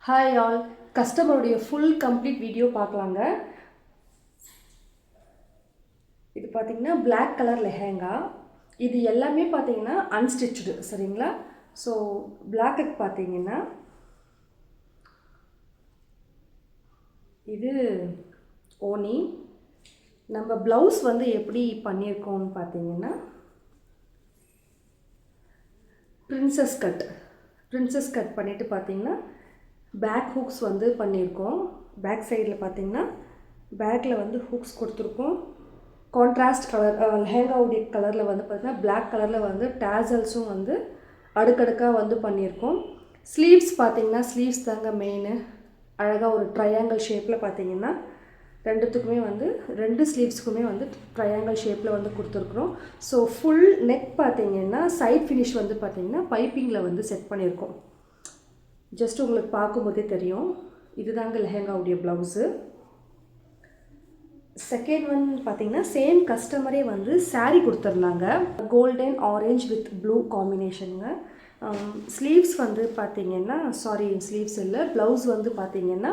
Hi all, கஸ்டமருடைய full complete video பார்க்கலாங்க. இது பார்த்தீங்கன்னா பிளாக் கலர் லெஹெங்கா. இது எல்லாமே பார்த்தீங்கன்னா அன்ஸ்டிச்சுடு, சரிங்களா? ஸோ பிளாக்குக்கு பார்த்தீங்கன்னா இது ஓனி. நம்ம ப்ளவுஸ் வந்து எப்படி பண்ணியிருக்கோம்னு பார்த்தீங்கன்னா பிரின்சஸ் கட் பண்ணிவிட்டு பார்த்தீங்கன்னா பேக் ஹூக்ஸ் வந்து பண்ணியிருக்கோம். பேக் சைடில் பார்த்தீங்கன்னா பேக்கில் வந்து ஹூக்ஸ் கொடுத்துருக்கோம். கான்ட்ராஸ்ட் கலர் லெஹெங்காவுடைய கலரில் வந்து பார்த்திங்கன்னா பிளாக் கலரில் வந்து டேசல்ஸும் வந்து அடுக்கடுக்காக வந்து பண்ணியிருக்கோம். ஸ்லீவ்ஸ் பார்த்திங்கன்னா ஸ்லீவ்ஸ் தாங்க மெயின். அழகாக ஒரு ட்ரையாங்கிள் ஷேப்பில் பார்த்திங்கன்னா ரெண்டுத்துக்குமே வந்து ரெண்டு ஸ்லீவ்ஸுக்குமே வந்து ட்ரையாங்கிள் ஷேப்பில் வந்து கொடுத்துருக்குறோம். ஸோ ஃபுல் நெக் பார்த்திங்கன்னா சைட் ஃபினிஷ் வந்து பார்த்திங்கன்னா பைப்பிங்கில் வந்து செட் பண்ணியிருக்கோம். ஜஸ்ட் உங்களுக்கு பார்க்கும்போதே தெரியும். இதுதாங்க லெஹெங்காவுடைய ப்ளவுஸு. செகண்ட் ஒன் பார்த்திங்கன்னா சேம் கஸ்டமரே வந்து சாரீ கொடுத்துருந்தாங்க. கோல்டன் ஆரஞ்ச் வித் ப்ளூ காம்பினேஷனுங்க. ஸ்லீவ்ஸ் வந்து பார்த்திங்கன்னா ஸ்லீவ்ஸ் இல்லை, ப்ளவுஸ் வந்து பார்த்திங்கன்னா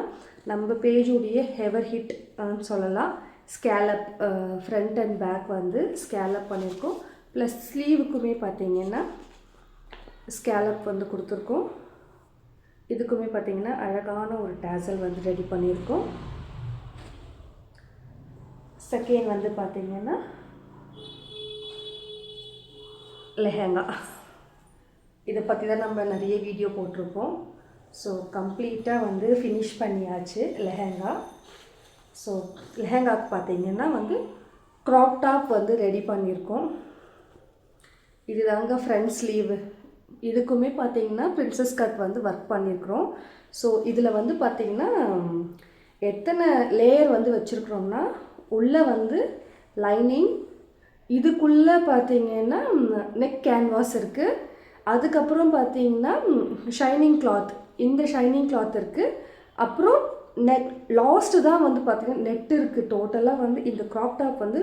நம்ம பேஜுடைய ஹெவர் ஹிட் சொல்லலாம். ஸ்கேலப் ஃப்ரண்ட் அண்ட் பேக் வந்து ஸ்கேலப் பண்ணியிருக்கோம். ப்ளஸ் ஸ்லீவுக்குமே பார்த்திங்கன்னா ஸ்கேலப் வந்து கொடுத்துருக்கோம். இதுக்குமே பார்த்திங்கன்னா அழகான ஒரு டேசல் வந்து ரெடி பண்ணியிருக்கோம். செகண்ட் வந்து பார்த்திங்கன்னா லெஹெங்கா. இதை பற்றி தான் நம்ம நிறைய வீடியோ போட்டிருப்போம். ஸோ கம்ப்ளீட்டாக வந்து ஃபினிஷ் பண்ணியாச்சு லெஹெங்கா. ஸோ லெஹெங்காவுக்கு பார்த்திங்கன்னா வந்து க்ராப் டாப் வந்து ரெடி பண்ணியிருக்கோம். இது தாங்க ஃப்ரண்ட் ஸ்லீவு. இதுக்குமே பார்த்திங்கன்னா பிரின்சஸ் கட் வந்து ஒர்க் பண்ணியிருக்கிறோம். ஸோ இதில் வந்து பார்த்திங்கன்னா எத்தனை லேயர் வந்து வச்சுருக்குறோம்னா உள்ளே வந்து லைனிங், இதுக்குள்ளே பார்த்திங்கன்னா நெக் கேன்வாஸ் இருக்குது. அதுக்கப்புறம் பார்த்திங்கன்னா ஷைனிங் கிளாத், இந்த ஷைனிங் கிளாத் இருக்குது. அப்புறம் நெக் லாஸ்ட்டு தான் வந்து பார்த்திங்கன்னா நெட் இருக்குது. டோட்டலாக வந்து இந்த க்ராப் டாப் வந்து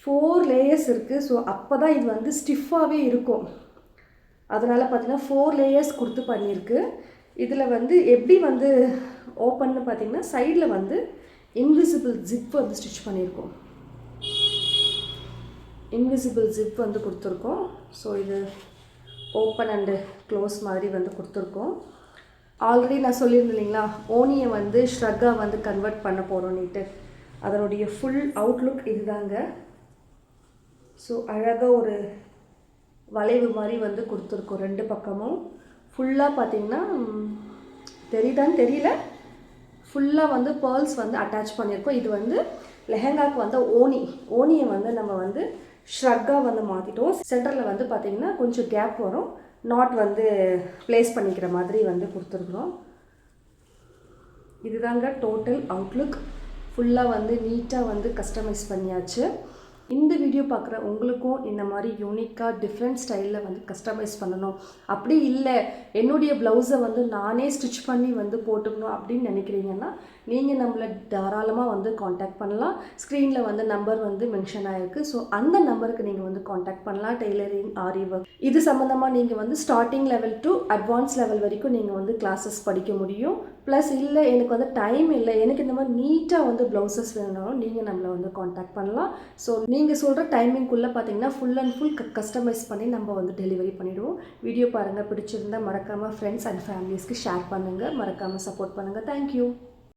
4 லேயர்ஸ் இருக்குது. ஸோ அப்போ தான் இது வந்து ஸ்டிஃபாகவே இருக்கும். அதனால் பார்த்திங்கன்னா 4 லேயர்ஸ் கொடுத்து பண்ணியிருக்கு. இதில் வந்து எப்படி வந்து ஓப்பன்னு பார்த்திங்கன்னா சைடில் வந்து இன்விசிபிள் ஜிப் வந்து ஸ்டிச் பண்ணியிருக்கோம். இன்விசிபிள் ஜிப் வந்து கொடுத்துருக்கோம். ஸோ இது ஓப்பன் அண்டு க்ளோஸ் மாதிரி வந்து கொடுத்துருக்கோம். ஆல்ரெடி நான் சொல்லியிருந்தேன் இல்லைங்களா, ஓனியை வந்து ஷ்ரக்காக வந்து கன்வெர்ட் பண்ண போகிறோன்னிட்டு. அதனுடைய ஃபுல் அவுட்லுக் இதுதாங்க. ஸோ அழகாக ஒரு வளைவு மாதிரி வந்து கொடுத்துருக்கோம் ரெண்டு பக்கமும். ஃபுல்லாக பார்த்திங்கன்னா தெரியுதான்னு தெரியல, ஃபுல்லாக வந்து பேர்ல்ஸ் வந்து அட்டாச் பண்ணியிருக்கோம். இது வந்து லெஹெங்காவுக்கு வந்து ஓனியை வந்து நம்ம வந்து ஷ்ரக்காக வந்து மாற்றிட்டோம். சென்டரில் வந்து பார்த்திங்கன்னா கொஞ்சம் கேப் வரும், நாட் வந்து ப்ளேஸ் பண்ணிக்கிற மாதிரி வந்து கொடுத்துருக்குறோம். இதுதாங்க டோட்டல் அவுட்லுக். ஃபுல்லாக வந்து நீட்டாக வந்து கஸ்டமைஸ் பண்ணியாச்சு. இந்த வீடியோ பார்க்குற உங்களுக்கும் இந்த மாதிரி யூனிக்காக டிஃப்ரெண்ட் ஸ்டைலில் வந்து கஸ்டமைஸ் பண்ணணும், அப்படி இல்லை என்னுடைய ப்ளவுஸை வந்து நானே ஸ்டிச் பண்ணி வந்து போட்டுக்கணும் அப்படின்னு நினைக்கிறீங்கன்னா நீங்கள் நம்மளை தாராளமாக வந்து காண்டாக்ட் பண்ணலாம். ஸ்க்ரீனில் வந்து நம்பர் வந்து மென்ஷன் ஆகிருக்கு. ஸோ அந்த நம்பருக்கு நீங்கள் வந்து காண்டாக்ட் பண்ணலாம். டெய்லரிங், ஆரி ஒர்க் இது சம்மந்தமாக நீங்கள் வந்து starting level to advance level வரைக்கும் நீங்கள் வந்து கிளாஸஸ் படிக்க முடியும். ப்ளஸ் இல்லை எனக்கு வந்து டைம் இல்லை, எனக்கு இந்த மாதிரி நீட்டாக வந்து ப்ளவுசஸ் வேணுனாலும் நீங்கள் நம்மளை வந்து காண்டாக்ட் பண்ணலாம். ஸோ நீங்கள் சொல்கிற டைமிங்குள்ளே பார்த்தீங்கன்னா ஃபுல் அண்ட் ஃபுல் கஸ்டமைஸ் பண்ணி நம்ம வந்து டெலிவரி பண்ணிவிடுவோம். வீடியோ பாருங்கள், பிடிச்சிருந்தால் மறக்காமல் ஃப்ரெண்ட்ஸ் அண்ட் ஃபேமிலிஸ்க்கு ஷேர் பண்ணுங்கள், மறக்காமல் சப்போர்ட் பண்ணுங்கள். தேங்க்யூ.